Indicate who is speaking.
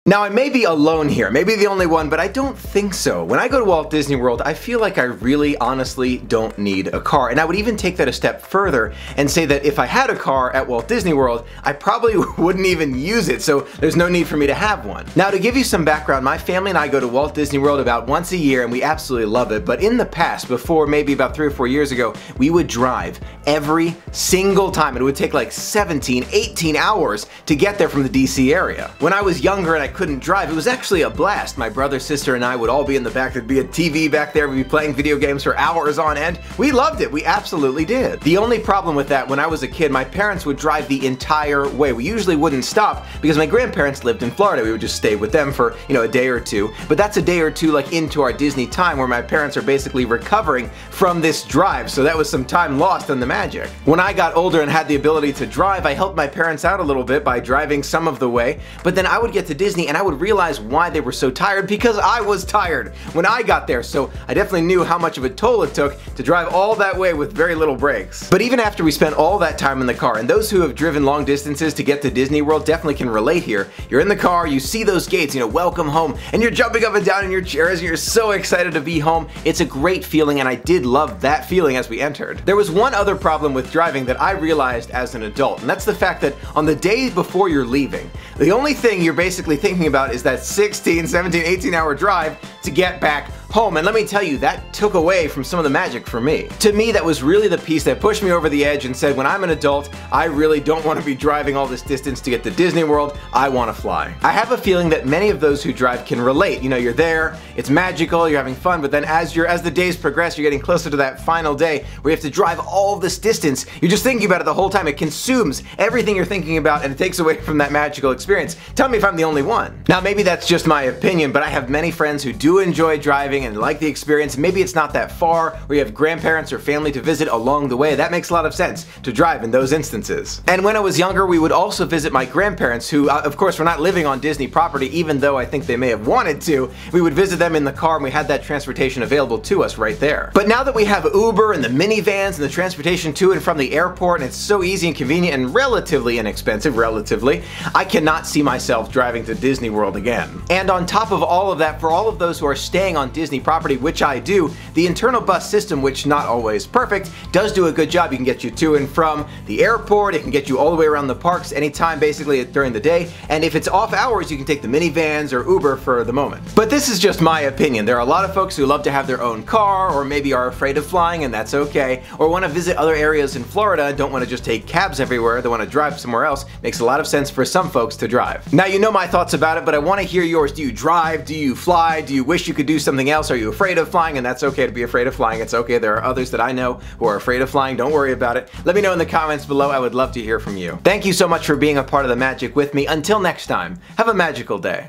Speaker 1: Now, I may be alone here, maybe the only one, but I don't think so. When I go to Walt Disney World, I feel like I really honestly don't need a car. And I would even take that a step further and say that if I had a car at Walt Disney World, I probably wouldn't even use it, so there's no need for me to have one. Now, to give you some background, my family and I go to Walt Disney World about once a year and we absolutely love it, but in the past, before maybe about 3 or 4 years ago, we would drive every single time. It would take like 17, 18 hours to get there from the DC area. When I was younger and I couldn't drive, it was actually a blast. My brother, sister, and I would all be in the back. There'd be a TV back there. We'd be playing video games for hours on end. We loved it. We absolutely did. The only problem with that, when I was a kid, my parents would drive the entire way. We usually wouldn't stop because my grandparents lived in Florida. We would just stay with them for, a day or two. But that's a day or two like into our Disney time where my parents are basically recovering from this drive. So that was some time lost on the magic. When I got older and had the ability to drive, I helped my parents out a little bit by driving some of the way. But then I would get to Disney and I would realize why they were so tired, because I was tired when I got there, so I definitely knew how much of a toll it took to drive all that way with very little breaks. But even after we spent all that time in the car, and those who have driven long distances to get to Disney World definitely can relate here, you're in the car, you see those gates, welcome home, and you're jumping up and down in your chairs and you're so excited to be home. It's a great feeling, and I did love that feeling as we entered. There was one other problem with driving that I realized as an adult, and that's the fact that on the day before you're leaving, the only thing you're basically thinking about is that 16, 17, 18-hour drive to get back home. And let me tell you, that took away from some of the magic for me. To me, that was really the piece that pushed me over the edge and said, when I'm an adult, I really don't want to be driving all this distance to get to Disney World. I want to fly. I have a feeling that many of those who drive can relate. You're there, it's magical, you're having fun, but then as the days progress, you're getting closer to that final day where you have to drive all this distance. You're just thinking about it the whole time. It consumes everything you're thinking about and it takes away from that magical experience. Tell me if I'm the only one. Now, maybe that's just my opinion, but I have many friends who do enjoy driving and like the experience. Maybe it's not that far, or you have grandparents or family to visit along the way. That makes a lot of sense to drive in those instances. And when I was younger, we would also visit my grandparents who, of course, were not living on Disney property, even though I think they may have wanted to. We would visit them in the car and we had that transportation available to us right there. But now that we have Uber and the minivans and the transportation to and from the airport, and it's so easy and convenient and relatively inexpensive, I cannot see myself driving to Disney World again. And on top of all of that, for all of those who are staying on Disney property, which I do, the internal bus system, which not always perfect, does do a good job. You can get you to and from the airport, it can get you all the way around the parks anytime basically during the day, and if it's off hours, you can take the minivans or Uber for the moment. But this is just my opinion. There are a lot of folks who love to have their own car, or maybe are afraid of flying, and that's okay, or want to visit other areas in Florida and don't want to just take cabs everywhere, they want to drive somewhere else. Makes a lot of sense for some folks to drive. Now, you know my thoughts about it, but I want to hear yours. Do you drive? Do you fly? Do you wish you could do something else? Are you afraid of flying? And that's okay to be afraid of flying. It's okay. There are others that I know who are afraid of flying. Don't worry about it. Let me know in the comments below. I would love to hear from you. Thank you so much for being a part of the magic with me. Until next time, have a magical day.